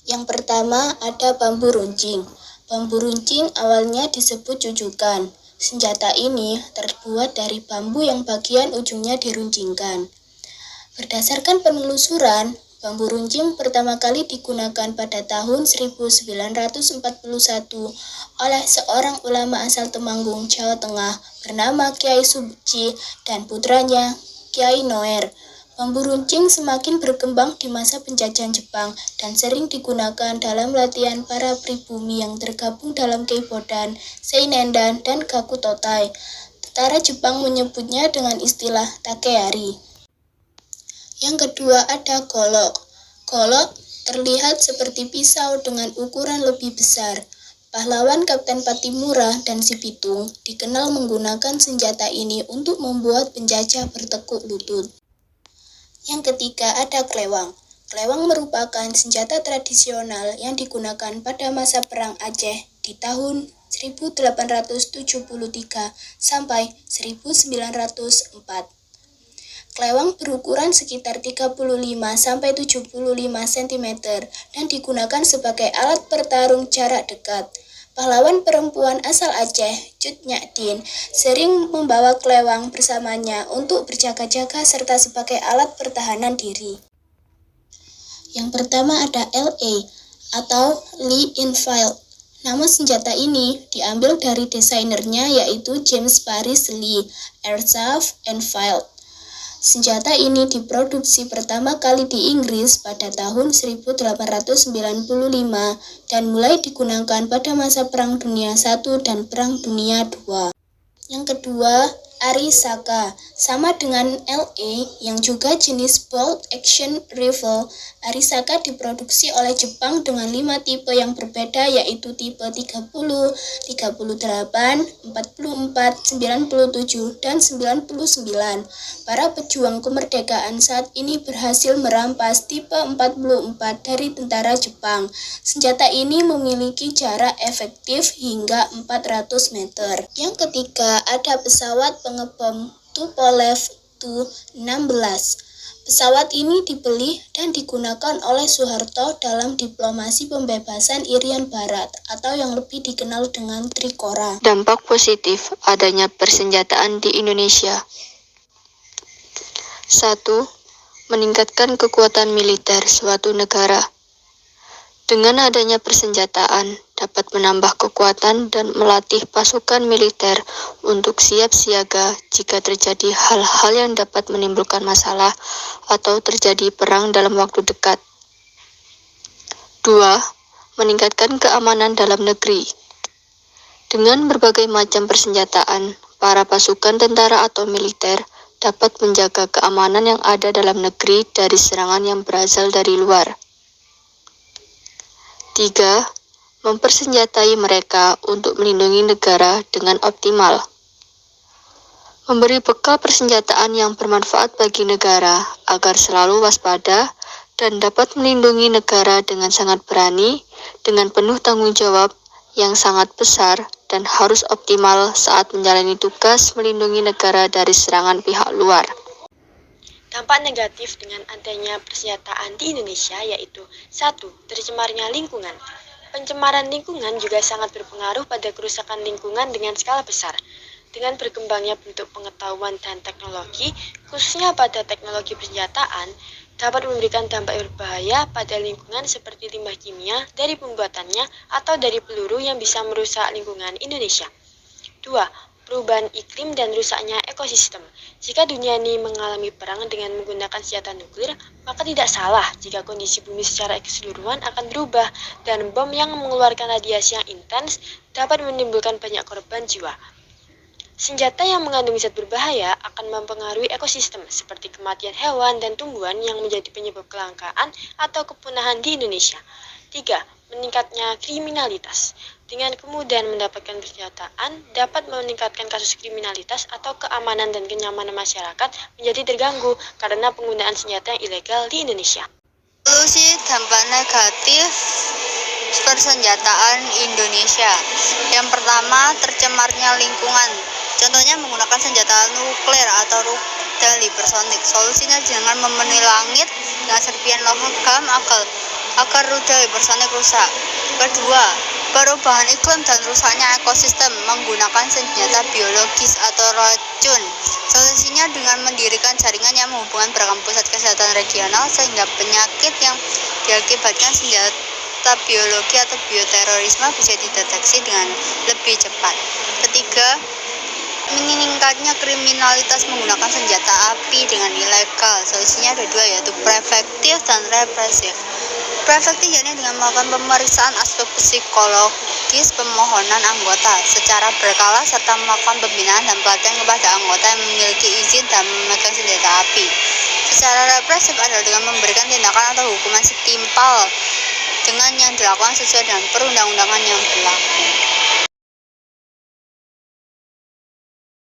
Yang pertama ada bambu runcing. Bambu runcing awalnya disebut cucukan. Senjata ini terbuat dari bambu yang bagian ujungnya diruncingkan. Berdasarkan penelusuran, bambu runcing pertama kali digunakan pada tahun 1941 oleh seorang ulama asal Temanggung, Jawa Tengah bernama Kiai Suci dan putranya Kiai Noer. Bambu runcing semakin berkembang di masa penjajahan Jepang dan sering digunakan dalam latihan para pribumi yang tergabung dalam Keibodan, Seinendan, dan Gakutotai. Tentara Jepang menyebutnya dengan istilah Takeyari. Yang kedua ada golok. Golok terlihat seperti pisau dengan ukuran lebih besar. Pahlawan Kapten Patimura dan Si Pitung dikenal menggunakan senjata ini untuk membuat penjajah bertekuk lutut. Yang ketiga ada klewang. Klewang merupakan senjata tradisional yang digunakan pada masa Perang Aceh di tahun 1873 sampai 1904. Klewang berukuran sekitar 35 sampai 75 cm dan digunakan sebagai alat bertarung jarak dekat. Pahlawan perempuan asal Aceh, Cut Nyak Din, sering membawa klewang bersamanya untuk berjaga-jaga serta sebagai alat pertahanan diri. Yang pertama ada LA atau Lee Enfield. Nama senjata ini diambil dari desainernya yaitu James Paris Lee Airsoft Enfield. Senjata ini diproduksi pertama kali di Inggris pada tahun 1895 dan mulai digunakan pada masa Perang Dunia I dan Perang Dunia II. Yang kedua, Arisaka. Sama dengan LA yang juga jenis bolt action rifle, Arisaka diproduksi oleh Jepang dengan 5 tipe yang berbeda yaitu tipe 30, 38, 44, 97, dan 99. Para pejuang kemerdekaan saat ini berhasil merampas tipe 44 dari tentara Jepang. Senjata ini memiliki jarak efektif hingga 400 meter. Yang ketiga ada pesawat pengebom Tupolev Tu-16. Pesawat ini dibeli dan digunakan oleh Soeharto dalam diplomasi pembebasan Irian Barat atau yang lebih dikenal dengan Trikora. Dampak positif adanya persenjataan di Indonesia. 1. Meningkatkan kekuatan militer suatu negara. Dengan adanya persenjataan dapat menambah kekuatan dan melatih pasukan militer untuk siap siaga jika terjadi hal-hal yang dapat menimbulkan masalah atau terjadi perang dalam waktu dekat. 2. Meningkatkan keamanan dalam negeri. Dengan berbagai macam persenjataan, para pasukan tentara atau militer dapat menjaga keamanan yang ada dalam negeri dari serangan yang berasal dari luar. 3. Mempersenjatai mereka untuk melindungi negara dengan optimal. Memberi bekal persenjataan yang bermanfaat bagi negara agar selalu waspada dan dapat melindungi negara dengan sangat berani, dengan penuh tanggung jawab yang sangat besar dan harus optimal saat menjalani tugas melindungi negara dari serangan pihak luar. Dampak negatif dengan adanya persenjataan di Indonesia yaitu 1. Tercemarnya lingkungan. Pencemaran lingkungan juga sangat berpengaruh pada kerusakan lingkungan dengan skala besar. Dengan berkembangnya bentuk pengetahuan dan teknologi, khususnya pada teknologi persenjataan, dapat memberikan dampak berbahaya pada lingkungan seperti limbah kimia dari pembuatannya atau dari peluru yang bisa merusak lingkungan Indonesia. 2. Perubahan iklim dan rusaknya ekosistem. Jika dunia ini mengalami perang dengan menggunakan senjata nuklir, maka tidak salah jika kondisi bumi secara keseluruhan akan berubah dan bom yang mengeluarkan radiasi yang intens dapat menimbulkan banyak korban jiwa. Senjata yang mengandung zat berbahaya akan mempengaruhi ekosistem seperti kematian hewan dan tumbuhan yang menjadi penyebab kelangkaan atau kepunahan di Indonesia. 3. Meningkatnya kriminalitas. Dengan kemudahan mendapatkan persenjataan dapat meningkatkan kasus kriminalitas atau keamanan dan kenyamanan masyarakat menjadi terganggu karena penggunaan senjata yang ilegal di Indonesia. Solusi dampak negatif persenjataan Indonesia. Yang pertama, tercemarnya lingkungan. Contohnya menggunakan senjata nuklir atau rudal hipersonik. Solusinya jangan memenuhi langit dengan serpian logam agar agar rudal hipersonik rusak. Kedua, perubahan iklim dan rusaknya ekosistem menggunakan senjata biologis atau racun. Solusinya dengan mendirikan jaringan yang menghubungkan beragam pusat kesehatan regional sehingga penyakit yang diakibatkan senjata biologi atau bioterorisme bisa dideteksi dengan lebih cepat. Ketiga, meningkatnya kriminalitas menggunakan senjata api dengan ilegal. Solusinya ada dua, yaitu preventif dan represif. Preventif yakni dengan melakukan pemeriksaan aspek psikologis pemohonan anggota secara berkala serta melakukan pembinaan dan pelatihan kepada anggota yang memiliki izin dan memegang senjata api. Secara represif adalah dengan memberikan tindakan atau hukuman setimpal dengan yang dilakukan sesuai dengan perundang-undangan yang berlaku.